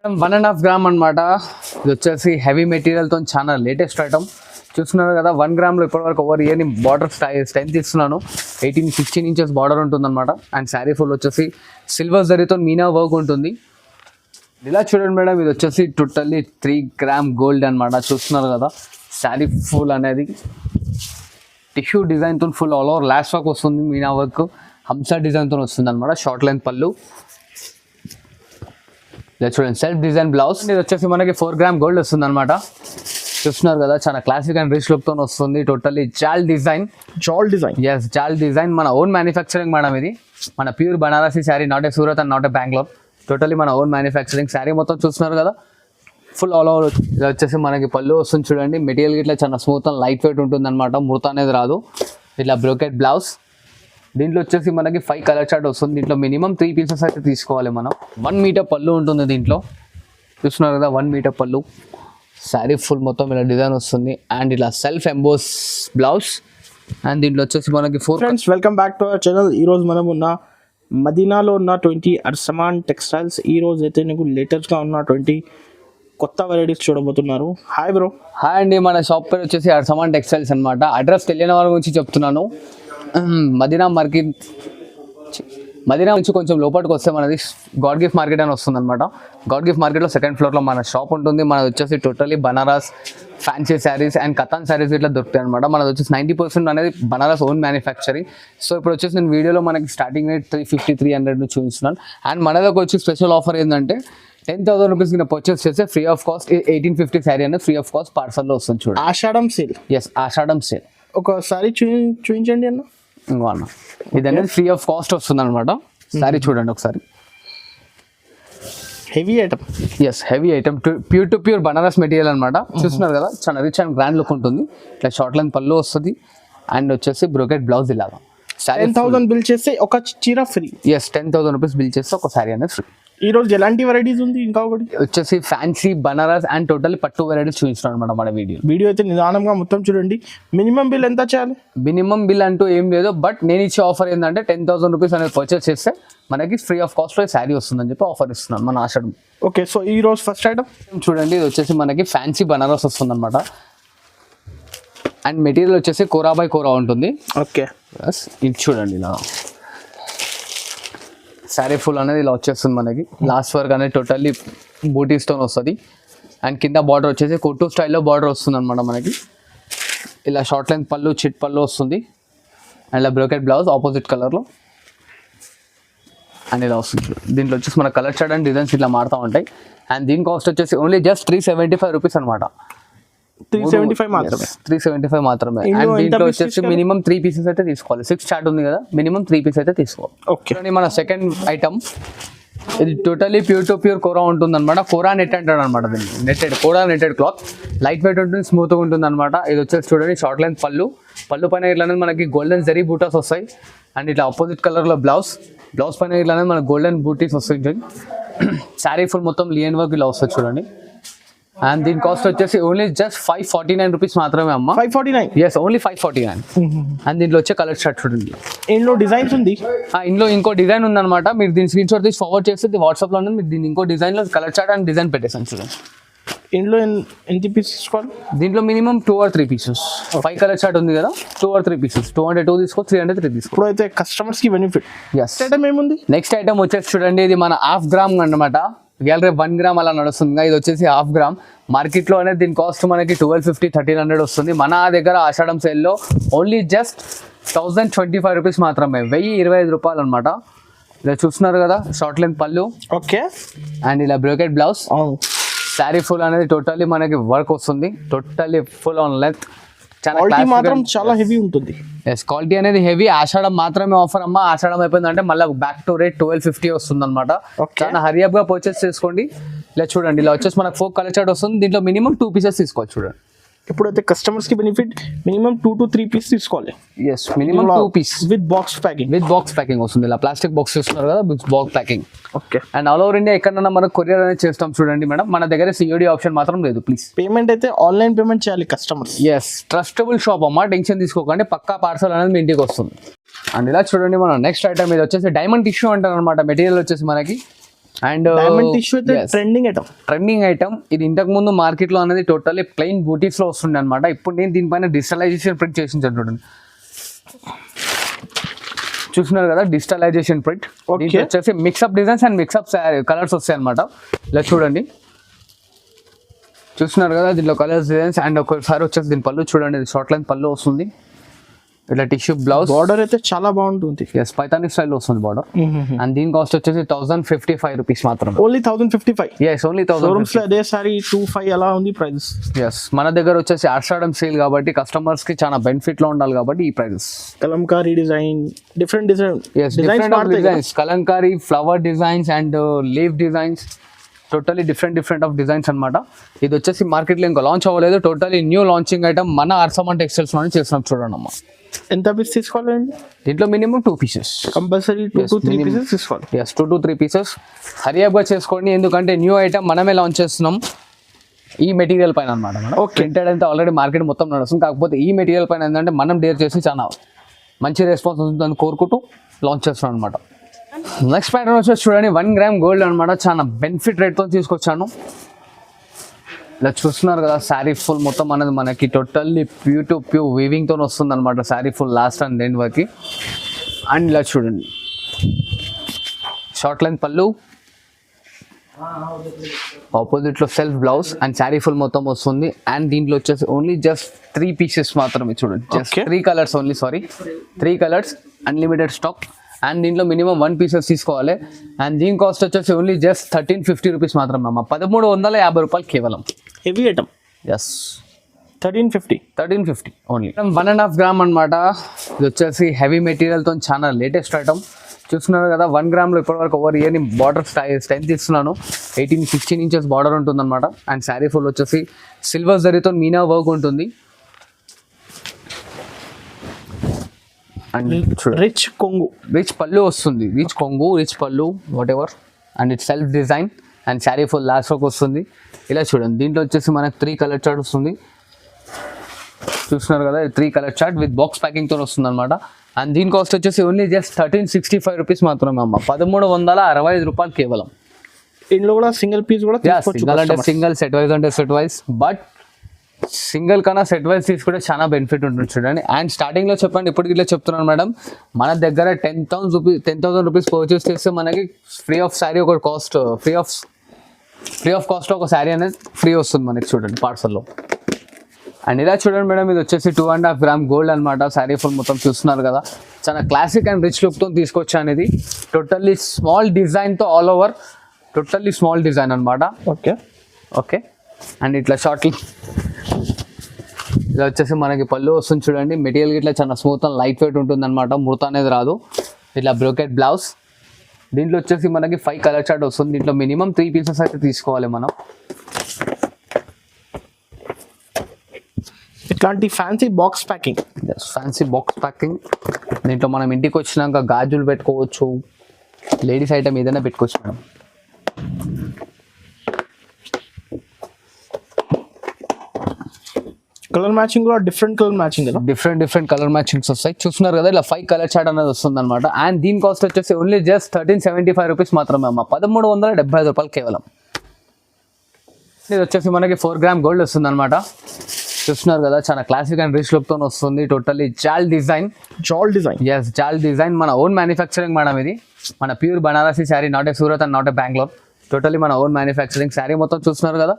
1.5 gram అనమాట. ఇది వచ్చేసి హెవీ మెటీరియల్తో చాలా లేటెస్ట్ ఐటమ్ చూస్తున్నారు కదా. 1 గ్రామ్లో ఇప్పటివరకు ఓవర్ ఇయర్ని బార్డర్ స్ట్రెంత్ ఇస్తున్నాను. 16 ఇంచెస్ బార్డర్ ఉంటుందన్నమాట. అండ్ శారీ ఫుల్ వచ్చేసి సిల్వర్ జరీతో మీనా వర్క్ ఉంటుంది. ఇలా చూడండి మేడం, ఇది వచ్చేసి టోటల్లీ 3 గ్రామ్ గోల్డ్ అనమాట. చూస్తున్నారు కదా, శారీ ఫుల్ అనేది టిష్యూ డిజైన్తో full all over lash work వస్తుంది. మీనా వర్క్ హంసా డిజైన్తో వస్తుంది అనమాట. షార్ట్ లెంత్ పళ్ళు. ఇలా చూడండి, సెల్ఫ్ డిజైన్ బ్లౌజ్. ఇది వచ్చేసి మనకి 4 గ్రామ్ గోల్డ్ వస్తుంది అనమాట. చూస్తున్నారు కదా, చాలా క్లాసిక్ అండ్ రిచ్ లుక్తో వస్తుంది. టోటల్లీ జాల్ డిజైన్. ఎస్, జాల్ డిజైన్ మన ఓన్ మ్యానుఫ్యాక్చరింగ్ మేడం. ఇది మన pure Banarasi sari, not a Surat and not a Bengaluru. Totally మన ఓన్ మ్యానుఫ్యాక్చరింగ్ శారీ మొత్తం చూస్తున్నారు కదా, ఫుల్ ఆల్ ఓవర్. ఇది వచ్చేసి మనకి పళ్ళు వస్తుంది చూడండి. మెటీరియల్ ఇట్లా చాలా స్మూత్ అండ్ లైట్ వెయిట్ ఉంటుంది అనమాట. ముడత అనేది రాదు. ఇట్లా బ్రోకెట్ బ్లౌజ్. దీంట్లో వచ్చేసి మనకి 5 కలర్ చార్ట్ వస్తుంది. దీంట్లో మినిమం 3 పీసెస్ అయితే తీసుకోవాలి మనం. 1 మీటర్ పళ్ళు ఉంటుంది దీంట్లో. చూస్తున్నారు కదా, 1 మీటర్ పళ్ళు. శారీ ఫుల్ మొత్తం ఇలా డిజైన్ వస్తుంది. అండ్ ఇలా సెల్ఫ్ ఎంబోస్ బ్లౌజ్. అండ్ దీంట్లో వచ్చేసి మనకి 4 friends, welcome back to our channel. ఈరోజు మనం ఉన్న మదీనాలో ఉన్న 20 అర్సమాన్ టెక్స్టైల్స్. ఈరోజు అయితే నీకు లేటెస్ట్గా ఉన్న 20 కొత్త వెరైటీస్ చూడబోతున్నారు. Hi bro. హాయ్ అండి, మన షాప్ పేరు వచ్చేసి అర్సమాన్ టెక్స్టైల్స్ అనమాట. అడ్రస్ తెలియని వారి గురించి చెప్తున్నాను. మదీనా మార్కెట్, మదీనా నుంచి కొంచెం లోపలికి వస్తే మనది గాడ్ గిఫ్ట్ మార్కెట్ అని వస్తుంది అనమాట. గాడ్ గిఫ్ట్ మార్కెట్లో 2nd ఫ్లోర్లో మన షాప్ ఉంటుంది. మనది వచ్చేసి totally Banaras fancy saris and Katan saris ఇట్లా దొరుకుతాయి అనమాట. మనది వచ్చేసి 90% అనేది బనారస్ ఓన్ మ్యానుఫ్యాక్చరింగ్. సో ఇప్పుడు వచ్చేసి నేను వీడియోలో మనకి స్టార్టింగ్ రేట్ 350, 300 నుంచి చూపిస్తున్నాను. అండ్ మన దగ్గర వచ్చి స్పెషల్ ఆఫర్ ఏంటంటే 10,000 రూపీస్ కింద పర్చేస్ చేస్తే ఫ్రీ ఆఫ్ కాస్ట్ 1850 శారీ అనేది ఫ్రీ ఆఫ్ కాస్ట్ పార్సల్లో వస్తుంది చూడండి. ఆషాఢం సేల్. ఎస్, ఆషాఢం సేల్. ఒకసారి చూపించండి అన్న. ఇంకో అన్న, ఇది అనేది ఫ్రీ ఆఫ్ కాస్ట్ వస్తుంది అనమాట. శారీ చూడండి ఒకసారి. Heavy item. Yes, heavy item, pure to pure Banaras material అనమాట. చూస్తున్నారు కదా, చాలా రిచ్ అండ్ గ్రాండ్ లుక్ ఉంటుంది. ఇట్లా షార్ట్ లెంత్ పళ్ళు వస్తుంది. అండ్ వచ్చేసి బ్రోకెట్ బ్లౌజ్ ఇలాగా. 10,000 బిల్ చేస్తే ఒక చీర ఫ్రీ. ఎస్, 10,000 రూపీస్ బిల్ చేస్తే ఒక శారీ అనేది ఫ్రీ. ఈ రోజు ఎలాంటి వెరైటీస్ ఉంది? ఇంకా ఒకటి వచ్చేసి ఫ్యాన్సీ బనారస్ అండ్ టోటల్ పట్టు వెరైటీస్ చూపిస్తున్నాం అనమాట మన వీడియో అయితే నిదానంగా మొత్తం చూడండి. మినిమం బిల్ ఎంత చేయాలి? మినిమం బిల్ అంటూ ఏం లేదు, బట్ నేను ఇచ్చే ఆఫర్ ఏంటంటే 10,000 రూపీస్ అనేది పర్చేస్ చేస్తే మనకి ఫ్రీ ఆఫ్ కాస్ట్లో శారీ వస్తుందని చెప్పి ఆఫర్ ఇస్తున్నాను మన ఆషాఢం. ఓకే, సో ఈ రోజు ఫస్ట్ ఐటమ్ చూడండి. ఇది వచ్చేసి మనకి ఫ్యాన్సీ బనారస్ వస్తుంది అనమాట. అండ్ మెటీరియల్ వచ్చేసి కోరా బై కోరా ఉంటుంది. ఓకే, ఇది చూడండి. ఇలా శారీ ఫుల్ అనేది ఇలా వచ్చేస్తుంది మనకి. లాస్ట్ వర్క్ అనేది టోటల్లీ బూటీస్తో వస్తుంది. అండ్ కింద బార్డర్ వచ్చేసి కొట్టు స్టైల్లో బార్డర్ వస్తుంది అనమాట మనకి. ఇలా షార్ట్ లెంత్ పళ్ళు, చిట్ పళ్ళు వస్తుంది. అండ్ ఇలా బ్రోకెట్ బ్లౌజ్ ఆపోజిట్ కలర్లో. అండ్ ఇలా వస్తుంది. దీంట్లో వచ్చేసి మన కలర్ చార్ట్ అండ్ డిజైన్స్ ఇట్లా మారుతూ ఉంటాయి. అండ్ దీని కాస్ట్ వచ్చేసి ఓన్లీ జస్ట్ 375 రూపీస్ అనమాట. 375 మాత్రమే. 375 మాత్రమే. అండ్ దీంట్లో వచ్చేసి మినిమం 3 పీసెస్ అయితే తీసుకోవాలి. 6 స్టార్ట్ ఉంది కదా, మినిమం 3 పీసెస్ అయితే తీసుకోవాలి. ఓకే, మన సెకండ్ ఐటమ్ ఇది టోటలీ ప్యూర్ టు ప్యూర్ కోరా ఉంటుంది అనమాట. కోరా నెట్ అంటాడు అనమాట దీన్ని. నెట్టెడ్ కోరా నెట్టెడ్ క్లాత్, లైట్ వెయిట్ ఉంటుంది, స్మూత్గా ఉంటుంది అనమాట. ఇది వచ్చేసి చూడండి, షార్ట్ లెంత్ పళ్ళు. పళ్ళు పైన ఇట్లా అనేది మనకి గోల్డెన్ జరీ బూటాస్ వస్తాయి. అండ్ ఇట్లా ఆపోజిట్ కలర్లో బ్లౌజ్. బ్లౌజ్ పైన ఇట్లా అనేది మనకి గోల్డెన్ బూటీస్ వస్తాయి. శారీ ఫుల్ మొత్తం లియన్ వర్క్ ఇలా వస్తుంది చూడండి. అండ్ దీని కాస్ట్ వచ్చేసి ఓన్లీ జస్ట్ 549 రూపీస్ మాత్రమే అమ్మ. 549. Yes, only 549. అండ్ దీంట్లో వచ్చే కలర్ షర్ట్ చూడండి. ఇందులో డిజైన్స్ ఉంది. ఇందులో ఇంకో డిజైన్ ఉందన్నమాట. మీరు దీని స్క్రీన్ షాట్ తీసి ఫార్వర్డ్ చేస్తే వాట్సాప్లో ఉంది. మీరు దీన్ని ఇంకో డిజైన్లో కలర్ చార్ట్ అండ్ డిజైన్ పెట్టేసాను చూడండి. ఇందులో ఎన్ని పీసెస్ తీసుకోవాలి? దీంట్లో minimum 2 or 3 pieces. 5 colour chart ఉంది కదా, 2 or 3 పీసెస్. 202 తీసుకో, 303 తీసుకో. ఇప్పుడు అయితే కస్టమర్స్కి బెనిఫిట్. ఎస్. ఐటమ్ ఏముంది? నెక్స్ట్ ఐటమ్ వచ్చేసి చూడండి, ఇది మన 1/2 గ్రామ్ అనమాట. గ్యాలరీ 1 గ్రామ్ అలా నడుస్తుంది. ఇది వచ్చేసి 1/2 గ్రామ్. మార్కెట్లో అనేది దీని కాస్ట్ మనకి 1250, 1300 వస్తుంది. మన దగ్గర ఆషాఢం సేల్లో ఓన్లీ జస్ట్ 1025 రూపీస్ మాత్రమే. 1025 రూపాయలు అనమాట. ఇలా చూస్తున్నారు కదా, షార్ట్ లెంత్ పళ్ళు. ఓకే, అండ్ ఇలా బ్రోకెట్ బ్లౌజ్. శారీ ఫుల్ అనేది టోటల్లీ మనకి వర్క్ వస్తుంది. Totally full on length. Quality మాత్రం చాలా హెవీ ఉంటుంది. ఎస్, క్వాలిటీ అనేది హెవీ. ఆషాఢం మాత్రమే ఆఫర్ అమ్మ. ఆషాఢం అయిపోయిందంటే మళ్ళీ బ్యాక్ టు రేట్ 1250 వస్తుంది అనమాట. చాలా హరియప్ గా పర్చేస్ చేసుకోండి. ఇలా చూడండి, ఇలా వచ్చేసి మనకు 4 కలర్ చార్ట్ వస్తుంది. దీంట్లో మినిమం 2 పీసెస్ తీసుకోవచ్చు చూడండి. ఇప్పుడైతే కస్టమర్స్ కి బెనిఫిట్ మినిమం 2 to 3 పీస్ తీసుకోవాలి. Yes, minimum 2 piece with box packing. With box packing వస్తుంది. ఇలా ప్లాస్టిక్ బాక్స్ చూస్తున్నారు కదా, with box packing. Okay, and all over India ఎక్కడన్నా మనం కొరియర్ అనేది చేస్తాం చూడండి మేడం. మన దగ్గర సిఓడి ఆప్షన్ మాత్రం లేదు. ప్లీజ్ పేమెంట్ అయితే ఆన్లైన్ పేమెంట్ చేయాలి కస్టమర్స్. ఎస్, ట్రస్టబుల్ షాప్ అమ్మ. టెన్షన్ తీసుకోకండి, పక్కా పార్సల్ అనేది మీ ఇంటికి వస్తుంది. అండ్ ఇలా చూడండి, మనం నెక్స్ట్ ఐటమ్ ఇది వచ్చేసి డైమండ్ టిష్యూ అంటారు అనమాట. మెటీరియల్ వచ్చేసి మనకి అండ్ డైమండ్ టిష్యూ అయితే ట్రెండింగ్ ఐటమ్. ట్రెండింగ్ ఐటమ్ ఇది. ఇంతకు ముందు మార్కెట్లో అనేది టోటల్లీ ప్లెయిన్ బూటీస్ లో వస్తుండే అనమాట. ఇప్పుడు నేను దీనిపైన డిజిటలైజేషన్ ప్రింట్ చేసి చూడండి, చూస్తున్నారు కదా, డిజిటలైజేషన్ ప్రింట్. దీంట్లో వచ్చేసి mixup designs and mixup colours వస్తాయి అనమాట. ఇలా చూడండి, చూస్తున్నారు కదా, దీంట్లో కలర్స్ డిజైన్స్. అండ్ ఒకసారి వచ్చేసి దీని పళ్ళు చూడండి, ఇది షార్ట్ లెంత్ పళ్ళు వస్తుంది. ఇట్లా టిష్యూ బ్లౌజ్. బార్డర్ అయితే చాలా బాగుంటుంది. ఎస్, పైతాని స్టైల్ వస్తుంది బార్డర్. అండ్ దీని కాస్ట్ వచ్చేసి 1055 రూపీస్ మాత్రమే. ఓన్లీ 1055. Yes, only 1000. షోరూమ్స్ లో అదే సారీ 25 అలా ఉంది ప్రైస్. ఎస్, మన దగ్గర వచ్చేసి ఆషాఢం సేల్ కాబట్టి కస్టమర్స్ కి చాలా బెనిఫిట్ లో ఉండాలి కాబట్టి ఈ prices. Kalamkari design, different designs, Kalamkari, flower designs and leave designs, totally different of designs అనమాట. ఇది వచ్చేసి మార్కెట్లో ఇంకా లాంచ్ అవ్వలేదు, టోటలీ న్యూ లాంచింగ్ ఐటమ్ మన అర్సమన్ టెక్స్టైల్స్ లోనే చేస్తున్నాం. చూడండి అమ్మా, ఎంత పీస్ తీసుకోవాలండి? దీంట్లో minimum 2 pieces compulsory. 2 to 3 pieces తీసుకోవాలి. ఎస్, 2 to 3 pieces హరియప్గా చేసుకోండి, ఎందుకంటే న్యూ ఐటమ్ మనమే లాంచ్ చేస్తున్నాం ఈ మెటీరియల్ పైన అనమాట. మనం ప్రింటెడ్ అయితే ఆల్రెడీ మార్కెట్ మొత్తం నడుస్తుంది, కాకపోతే ఈ మెటీరియల్ పైన ఏంటంటే మనం డేర్ చేసి చాలా మంచి రెస్పాన్స్ ఉంటుందని కోరుకుంటూ లాంచ్ చేస్తున్నాం అనమాట. నెక్స్ట్ ప్యాటర్న్ వచ్చేసి చూడండి, 1 gram గోల్డ్ అనమాట. చాలా బెనిఫిట్ రేట్తో తీసుకొచ్చాను. ఇలా చూస్తున్నారు కదా, శారీ ఫుల్ మొత్తం అనేది మనకి టోటల్లీ ప్యూ వీవింగ్తో వస్తుంది అనమాట. Sari full last and end వరకు. అండ్ ఇలా చూడండి, షార్ట్ లెంత్ పళ్ళు, ఆపోజిట్లో self blouse and sari full మొత్తం వస్తుంది. అండ్ దీంట్లో వచ్చేసి ఓన్లీ జస్ట్ 3 pieces మాత్రమే. చూడండి, just 3 colors only, 3 colors, unlimited stock. And దీంట్లో మినిమం 1 pieces తీసుకోవాలి. అండ్ దీని కాస్ట్ వచ్చేసి ఓన్లీ జస్ట్ 1350 రూపీస్ మాత్రమే అమ్మ. 1350 రూపాయలు కేవలం. Heavy item. Yes, 1350 only. 1.5 gram అనమాట. ఇది వచ్చేసి హెవీ మెటీరియల్తో చాలా లేటెస్ట్ ఐటమ్. చూస్తున్నారు కదా, 1 gramలో ఇప్పటివరకు ఓవర్ ఇయర్ని బార్డర్ స్ట్రెంత్ ఇస్తున్నాను. 16 inches బార్డర్ ఉంటుంది అనమాట. అండ్ శారీ ఫుల్ వచ్చేసి సిల్వర్ జరీతో మీనా వర్క్ ఉంటుంది. అండ్ రిచ్ పళ్ళు వస్తుంది, రిచ్ పళ్ళు what ever. And it self design and sari full last వరకు వస్తుంది. ఇలా చూడండి, దీంట్లో వచ్చేసి మనకు 3 color చార్ట్ వస్తుంది. చూస్తున్నారు కదా, 3 color చార్ట్ విత్ బాక్స్ ప్యాకింగ్తో వస్తుంది అనమాట. అండ్ దీని కాస్ట్ వచ్చేసి ఓన్లీ జస్ట్ 1365 రూపీస్ మాత్రమే అమ్మ. 1365 రూపాయలు కేవలం. ఇందులో కూడా సింగిల్ పీస్ కూడా సింగల్ అంటే సింగల్, సెట్ వైజ్ అంటే సెట్ వైజ్. బట్ సింగిల్ కన్నా సెట్ వైజ్ తీసుకుంటే చాలా బెనిఫిట్ ఉంటుంది చూడండి. అండ్ స్టార్టింగ్లో చెప్పండి, ఇప్పుడు ఇట్లా చెప్తున్నాను మేడం, మన దగ్గర 10,000 రూపీస్ పర్చేస్ చేస్తే మనకి ఫ్రీ ఆఫ్ శారీ ఒక కాస్ట్, ఫ్రీ ఆఫ్ కాస్ట్లో ఒక శారీ అనేది ఫ్రీ వస్తుంది మనకి చూడండి పార్సల్లో. అండ్ ఇలా చూడండి మేడం, ఇది వచ్చేసి 2.5 gram గోల్డ్ అనమాట. శారీ ఫుల్ మొత్తం చూస్తున్నారు కదా, చాలా క్లాసిక్ అండ్ రిచ్ లుక్తో తీసుకొచ్చాను. ఇది టోటల్లీ స్మాల్ డిజైన్తో all over, totally small design అనమాట. ఓకే. అండ్ ఇట్లా షార్ట్లీ ఇలా వచ్చేసి మనకి పళ్ళు వస్తుంది చూడండి. మెటీరియల్ ఇట్లా చాలా స్మూత్ అండ్ లైట్ వెయిట్ ఉంటుంది అనమాట. ముడత అనేది రాదు. ఇట్లా బ్రోకెట్ బ్లౌజ్. దీంట్లో వచ్చేసి మనకి 5 color చార్ట్ వస్తుంది. దీంట్లో మినిమం 3 pieces అయితే తీసుకోవాలి మనం. ఇట్లాంటి ఫ్యాన్సీ బాక్స్ ప్యాకింగ్. దీంట్లో మనం ఇంటికి వచ్చినాక గాజులు పెట్టుకోవచ్చు, లేడీస్ ఐటమ్ ఏదైనా పెట్టుకోవచ్చు మేడం. కలర్ మ్యాచింగ్ కూడా డిఫరెంట్ కలర్ మ్యాచింగ్స్ వస్తాయి. చూస్తున్నారు కదా, ఇలా 5 color చార్ట్ అనేది వస్తుంది అనమాట. అండ్ దీని కాస్ట్ వచ్చేసి ఓన్లీ జస్ట్ 1375 రూపీస్ మాత్రమే అమ్మ. 1375 రూపాయలు కేవలం. ఇది వచ్చేసి మనకి 4 gram గోల్డ్ వస్తుంది అనమాట. చూస్తున్నారు కదా, చాలా క్లాసిక్ అండ్ రిచ్ లుక్తో వస్తుంది. టోటల్లీ జాల్ డిజైన్. ఎస్, జాల్ డిజైన్ మన ఓన్ మ్యానుఫ్యాక్చరింగ్ మేడం. ఇది మన pure Banarasi sari, not a Surat and not a Bengaluru. Totally మన ఓన్ మ్యానుఫ్యాక్చరింగ్ శారీ మొత్తం చూస్తున్నారు కదా.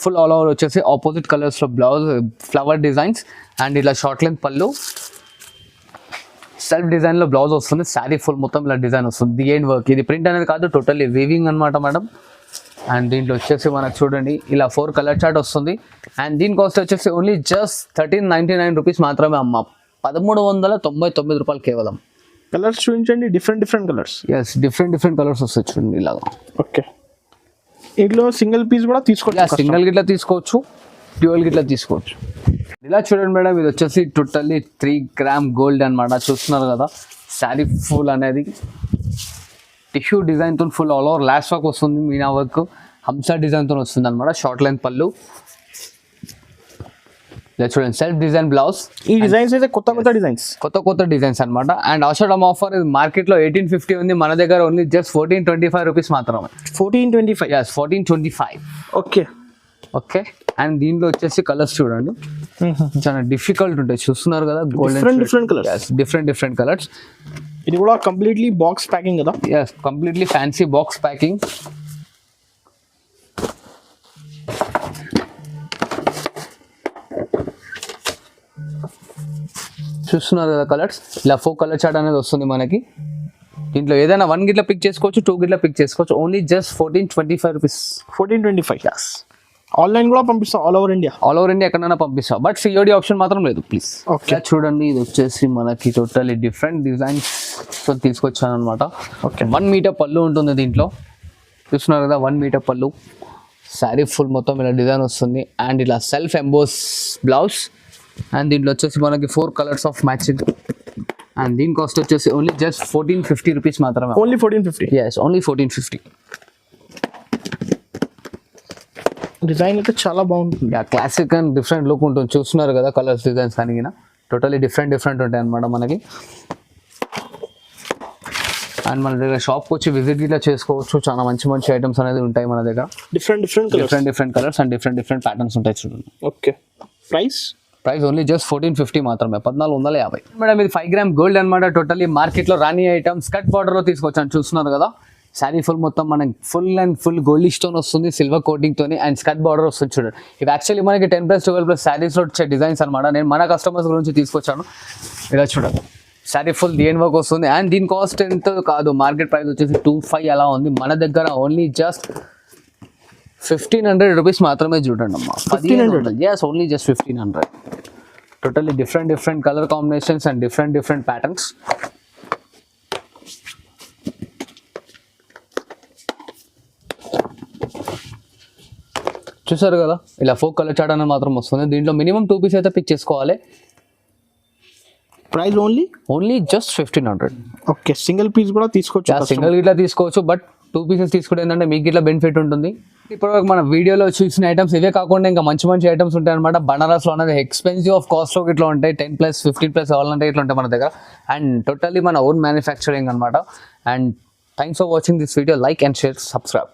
ఫుల్ ఆల్ ఓవర్ వచ్చేసి ఆపోజిట్ కలర్స్లో బ్లౌజ్, ఫ్లవర్ డిజైన్స్ అండ్ ఇలా షార్ట్ లెంత్ పళ్ళు, సెల్ఫ్ డిజైన్లో బ్లౌజ్ వస్తుంది. శారీ ఫుల్ మొత్తం ఇలా డిజైన్ వస్తుంది. The hand work. ఇది ప్రింట్ అనేది కాదు, టోటల్లీ వీవింగ్ అనమాట మేడం. అండ్ దీంట్లో వచ్చేసి మనకు చూడండి ఇలా 4 color చార్ట్ వస్తుంది. అండ్ దీని కాస్ట్ వచ్చేసి ఓన్లీ జస్ట్ 1399 రూపీస్ మాత్రమే అమ్మ. 1399 రూపాయలు కేవలం. కలర్స్ చూపించండి, different colours. Yes, different colours వస్తాయి చూడండి ఇలాగా. ఓకే. ఇందులో సింగిల్ పీస్ కూడా తీసుకోవచ్చు, సింగిల్ గిట్లా తీసుకోవచ్చు, డ్యూయల్ గిట్లా తీసుకోవచ్చు. ఇలా చూడండి మేడం, ఇది వచ్చేసి టోటల్లీ 3 gram గోల్డ్ అనమాట. చూస్తున్నారు కదా, శారీ ఫుల్ అనేది టిష్యూ డిజైన్తో full all over last work వస్తుంది. మీనా వర్క్, హంసా డిజైన్తో వస్తుంది అనమాట. షార్ట్ లెంత్ పళ్ళు, ఇలా చూడండి సెల్ఫ్ డిజైన్ బ్లౌజ్, ఈ డిజైన్స్ అయితే కొత్త డిజైన్స్. కొత్త డిజైన్స్ అనమాట. అండ్ ఆషాఢం ఆఫర్ మార్కెట్లో 1850 ఉంది, మన దగ్గర ఓన్లీ జస్ట్ 1425 రూపీస్ మాత్రమే. 1425. ఎస్ 1425. ఓకే. ఓకే. అండ్ దీంట్లో వచ్చేసి కలర్స్ చూడండి చాలా డిఫికల్ట్ ఉంటాయి, చూస్తున్నారు కదా, డిఫరెంట్ కలర్స్. Different colours. ఇది కూడా కంప్లీట్లీ బాక్స్ ప్యాకింగ్ కదా. Yes completely fancy box packing. చూస్తున్నారు కదా కలర్స్, ఇలా 4 కలర్ చార్ట్ అనేది వస్తుంది మనకి. దీంట్లో ఏదైనా 1 గిట్ల పిక్ చేసుకోవచ్చు, 2 గిట్ల పిక్ చేసుకోవచ్చు. Only just 1425 rupees. 1425. ఆన్లైన్ కూడా పంపిస్తాం all over India. All over India ఎక్కడైనా పంపిస్తాం, బట్ సిఓడి ఆప్షన్ మాత్రం లేదు ప్లీజ్. ఓకే. చూడండి ఇది వచ్చేసి మనకి టోటల్లీ డిఫరెంట్ డిజైన్స్ తో తీసుకొచ్చాను అనమాట. ఓకే. 1 మీటర్ పళ్ళు ఉంటుంది దీంట్లో, చూస్తున్నారు కదా, 1 మీటర్ పళ్ళు. శారీ ఫుల్ మొత్తం ఇలా డిజైన్ వస్తుంది. అండ్ ఇలా సెల్ఫ్ ఎంబోస్ బ్లౌజ్. అండ్ దీంట్లో వచ్చేసి మనకి 4 కలర్స్ ఆఫ్ మ్యాచింగ్. అండ్ దీని కాస్ట్ వచ్చేసి ఓన్లీ జస్ట్ 1450 రూపీస్ మాత్రమే. ఓన్లీ 1450. Yes only 1450. డిజైన్ అయితే చాలా బాగుంటుంది. క్లాసిక్ అండ్ డిఫరెంట్ లుక్ ఉంటుంది, చూస్తున్నారు కదా కలర్స్ డిజైన్స్ కానీ టోటలీ డిఫరెంట్ ఉంటాయి అనమాట మనకి. అండ్ మన దగ్గర షాప్కి వచ్చి విజిట్ ఇట్లా చేసుకోవచ్చు, చాలా మంచి ఐటమ్స్ అనేది ఉంటాయి మన దగ్గర. Different colours and different patterns ఉంటాయి చూడండి. ఓకే. ప్రైస్ ఓన్లీ జస్ట్ 1450 మాత్రమే, 1450. మేడం ఇది 5 గ్రామ్ గోల్డ్ అనమాట. టోటల్లీ మార్కెట్లో రాని ఐటమ్స్ కట్ బార్డర్లో తీసుకొచ్చాను, చూస్తున్నారు కదా. శారీ ఫుల్ మొత్తం మనకి ఫుల్ గోల్డ్ స్టోన్ వస్తుంది, సిల్వర్ కోటింగ్ తోని. అండ్ స్కట్ బార్డర్ వస్తుంది చూడండి. ఇవి యాక్చువల్లీ మనకి 10+12+ శారీస్లో వచ్చే డిజైన్స్ అనమాట. నేను మన కస్టమర్స్ గురించి తీసుకొచ్చాను. ఇలా చూడండి, శారీ ఫుల్ డిఎన్ వర్క్ వస్తుంది. అండ్ దీని కాస్ట్ ఎంత కాదు, మార్కెట్ ప్రైస్ వచ్చేసి 25 అలా ఉంది. మన దగ్గర ఓన్లీ జస్ట్ 1500 రూపీస్ మాత్రమే. చూడండి అమ్మా, 1500. Yes only just 1500. Totally different colour combinations and different patterns. చూసారు కదా, ఇలా 4 కలర్ చార్ట్ అనేది మాత్రం వస్తుంది. దీంట్లో మినిమం 2 పీస్ అయితే పిక్ చేసుకోవాలి. Price only just 1500. Okay. Single piece కూడా తీసుకోవచ్చు, సింగిల్ గిట్లా తీసుకోవచ్చు, బట్ 2 పీసెస్ తీసుకుంటే ఏంటంటే మీకు ఇట్లా బెనిఫిట్ ఉంటుంది. ఇప్పుడు మన వీడియోలో చూసిన ఐటమ్స్ ఇవే కాకుండా ఇంకా మంచి ఐటమ్స్ ఉంటాయి అనమాట. బనారస్లో అనేది ఎక్స్పెన్సివ్ ఆఫ్ కాస్ట్లో ఇట్లా ఉంటాయి, 10+, 15+ కావాలంటే ఇట్లా ఉంటాయి మన దగ్గర. అండ్ టోటల్లీ మన ఓన్ మ్యానుఫ్యాక్చరింగ్ అనమాట. And thanks for watching this video. Like and share, subscribe.